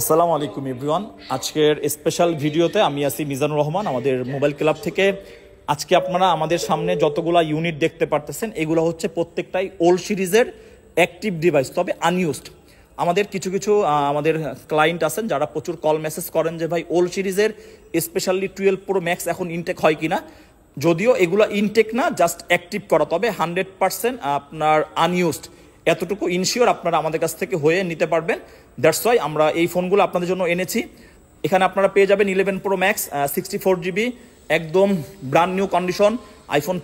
আসসালামু আলাইকুম এভরিওয়ান। আজকের স্পেশাল ভিডিওতে আমি আছি মিজানুর রহমান আমাদের মোবাইল ক্লাব থেকে। আজকে আপনারা আমাদের সামনে যতগুলা ইউনিট দেখতে পারতেছেন এগুলো হচ্ছে প্রত্যেকটাই ওল্ড সিরিজের অ্যাক্টিভ ডিভাইস, তবে আনইউজড। আমাদের কিছু আমাদের ক্লায়েন্ট আছেন যারা প্রচুর কল মেসেজ করেন যে ভাই ওল্ড সিরিজের স্পেশালি 12 প্রো ম্যাক্স এখন ইনটেক হয় কিনা। যদিও এগুলো ইনটেক না, জাস্ট অ্যাক্টিভ করা, তবে 100% আপনার আনইউজড, এতটুকু ইনশিওর আপনারা আমাদের কাছ থেকে হয়ে নিতে পারবেন। দ্যাটস ওয়াই আমরা এই ফোনগুলো আপনাদের জন্য এনেছি। এখানে আপনারা পেয়ে যাবেন 11 প্রো ম্যাক্স 64 জিবি একদম brand new condition, iPhone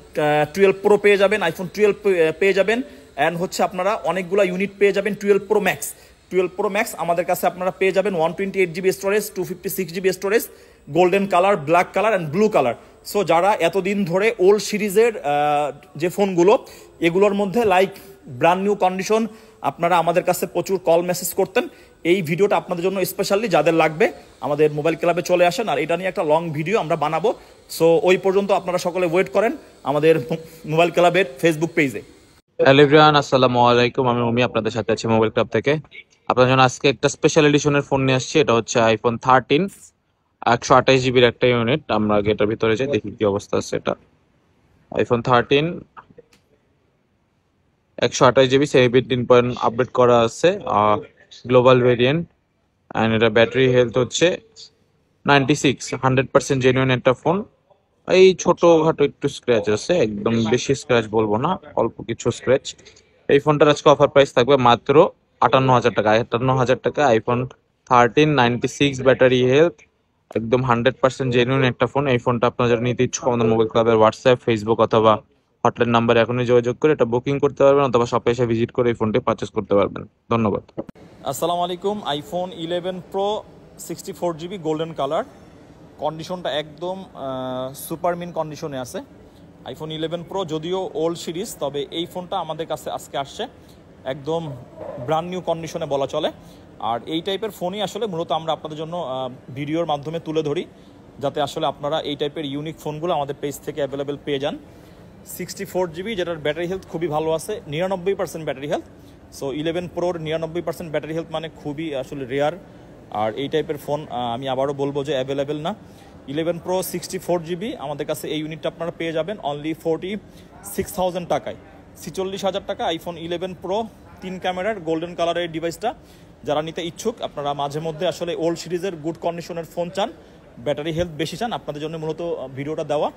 12 pro পেয়ে যাবেন, আইফোন 12 পেয়ে যাবেন, অ্যান্ড হচ্ছে আপনারা অনেকগুলো ইউনিট পেয়ে যাবেন 12 প্রো ম্যাক্স। 12 প্রো ম্যাক্স আমাদের কাছে আপনারা পেয়ে যাবেন 128 GB storage, 256 GB storage, golden colour, black colour and blue colour. So যারা এতদিন ধরে ওল্ড সিরিজের যে ফোনগুলো এগুলোর মধ্যে লাইক ব্র্যান্ড নিউ কন্ডিশন আপনারা আমাদের কাছে প্রচুর কল মেসেজ করতেন, এই ভিডিওটা আপনাদের জন্য স্পেশালি যাদের লাগবে আমাদের মোবাইল ক্লাবে চলে আসেন, আর এটা নিয়ে একটা লং ভিডিও আমরা বানাবো। সো ওই পর্যন্ত আপনারা সকলে ওয়েট করেন আমাদের মোবাইল ক্লাবের ফেসবুক পেজে। হ্যালো এভরিওয়ান, আসসালামু আলাইকুম। আমি অমি আপনাদের সাথে আছি মোবাইল ক্লাব থেকে। আপনার জন্য আজকে একটা স্পেশাল এডিশনের ফোন নিয়ে আসছি। এটা হচ্ছে আইফোন 13 128 জিবির একটা ইউনিট। আমরা আগে এটার ভিতরে যাই, দেখি কি অবস্থা আছে। এটা আইফোন 13 128 জিবি 17 পয়েন্ট আপডেট করা আছে, গ্লোবাল ভেরিয়েন্ট, অ্যান্ড এটা ব্যাটারি হেলথ হচ্ছে 96, 100% জেনুইন একটা ফোন। এই ছোটখাটো একটু স্ক্র্যাচ আছে, একদম বেশি স্ক্র্যাচ বলবো না, অল্প কিছু স্ক্র্যাচ। এই ফোনটার আজকে অফার প্রাইস থাকবে মাত্র 58,000 টাকা। 58,000 টাকা আইফোন 13 96 ব্যাটারি হেলথ, একদম 100% জেনুইন একটা ফোন। এই ফোনটা আপনারা যারা নিতে ইচ্ছুক আমাদের মোবাইল ক্লাবের হোয়াটসঅ্যাপ, ফেসবুক অথবা হটলাইন নাম্বারে এখনই যোগাযোগ করে এটা বুকিং করতে পারবেন, অথবা শপে এসে ভিজিট করে এই ফোনটি পারচেস করতে পারবেন। ধন্যবাদ। আসসালামু আলাইকুম। IPhone 11 pro 64 GB golden colour, কন্ডিশনটা একদম সুপার মিন কন্ডিশনে আছে। আইফোন 11 প্রো যদিও ওল্ড সিরিজ, তবে এই ফোনটা আমাদের কাছে আজকে আসছে একদম ব্র্যান্ড নিউ কন্ডিশনে বলা চলে। আর এই টাইপের ফোনই আসলে মূলত আমরা আপনাদের জন্য ভিডিওর মাধ্যমে তুলে ধরি, যাতে আসলে আপনারা এই টাইপের ইউনিক ফোনগুলো আমাদের পেজ থেকে অ্যাভেলেবেল পেয়ে যান। 64 জিবি, যেটার ব্যাটারি হেলথ খুবই ভালো আছে, 99% battery health. So 11 প্রোর 99% battery health মানে খুবই আসলে রেয়ার। আর এই টাইপের ফোন আমি আবারও বলবো যে অ্যাভেলেবেল না। 11 প্রো 64 জিবি আমাদের কাছে এই ইউনিটটা আপনারা পেয়ে যাবেন অনলি 46,000 টাকায়। 46,000 টাকা আইফোন 11 প্রো 3 ক্যামেরার গোল্ডেন কালারের ডিভাইসটা যারা নিতে ইচ্ছুক, আপনারা মাঝে মধ্যে আসলে ওল্ড সিরিজের গুড কন্ডিশনের ফোন চান, ব্যাটারি হেলথ বেশি চান, আপনাদের জন্য মূলত ভিডিওটা দেওয়া।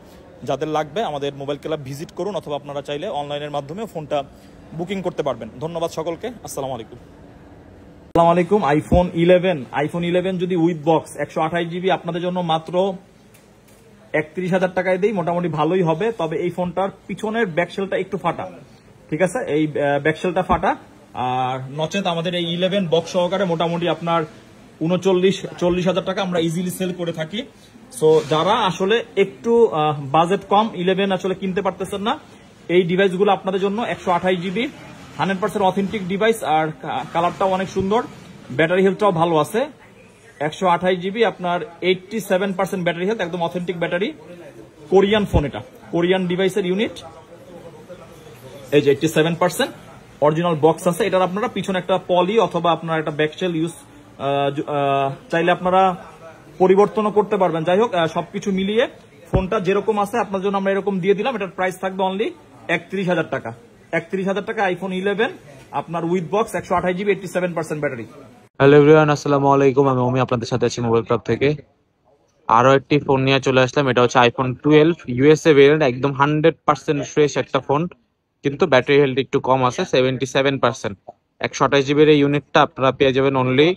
যাদের লাগবে আমাদের মোবাইল ক্লাব ভিজিট করুন, অথবা আপনারা চাইলে অনলাইনের মাধ্যমেও ফোনটা বুকিং করতে পারবেন। ধন্যবাদ সকলকে। আসসালামু আলাইকুম। আসসালামু আলাইকুম। আইফোন 11 যদি উইথ বক্স 128 জিবি আপনাদের জন্য মাত্র 31,000 টাকায় দেই, মোটামুটি ভালোই হবে। তবে এই ফোনটার পিছনের ব্যাকশেলটা একটু ফাটা, ঠিক আছে, এই ব্যাকশেলটা ফাটা। আর নচেত আমাদের এই 11 বক্স সহকারে মোটামুটি আপনার 39-40,000 টাকা আমরা ইজিলি সেল করে থাকি। সো যারা আসলে একটু বাজেট কম 11 আসলে কিনতে পারতেছেন না, এই ডিভাইসগুলো আপনাদের জন্য 128 জিবি 100% অথেন্টিক ডিভাইস, আর কালারটাও অনেক সুন্দর, ব্যাটারি হেলথটাও ভালো আছে। 128 জিবি আপনার 87% ব্যাটারি হেলথ, একদম অথেন্টিক ব্যাটারি। কোরিয়ান ফোন, এটা কোরিয়ান ডিভাইসের ইউনিট। এই যে 87% অরিজিনাল বক্স আছে। এটার আপনারা পিছনে একটা পলি অথবা আপনার একটা ব্যাকশেল ইউজ চাইলে আপনারা পরিবর্তনও করতে পারবেন। যাই হোক, সবকিছু মিলিয়ে ফোনটা যেরকম আছে আপনার জন্য আমরা এরকম দিয়ে দিলাম। এটার প্রাইস থাকবে অনলি 31,000 টাকা। 31,000 টাকা আইফোন 11 আপনার with box 128 GB 87% battery. Hello everyone, আসসালামু আলাইকুম। আমি অমি আপনাদের সাথে আছি মোবাইল ক্লাব থেকে। আরো একটি ফোন নিয়ে চলে আসলাম। এটা হচ্ছে আইফোন 12 ইউএসএ ভেরিয়েন্ট, একদম 100% ফ্রেশ একটা ফোন, কিন্তু ব্যাটারি হেলথ একটু কম আছে, 77%। 128 জিবির এই ইউনিটটা আপনারা পেয়ে যাবেন অনলি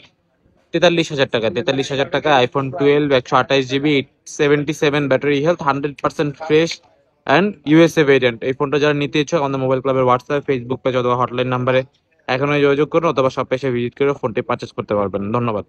43,000 টাকা। 43,000 টাকা iPhone 12 128 GB 77 battery health, 100% fresh and USA variant. এই ফোনটা যারা নিতে ইচ্ছুক আমাদের মোবাইল ক্লাবের হোয়াটসঅ্যাপ, ফেসবুক পেজ অথবা হটলাইন নাম্বারে এখনই যোগাযোগ করুন, অথবা শপে এসে ভিজিট করে ফোনটি পারচেস করতে পারবেন। ধন্যবাদ।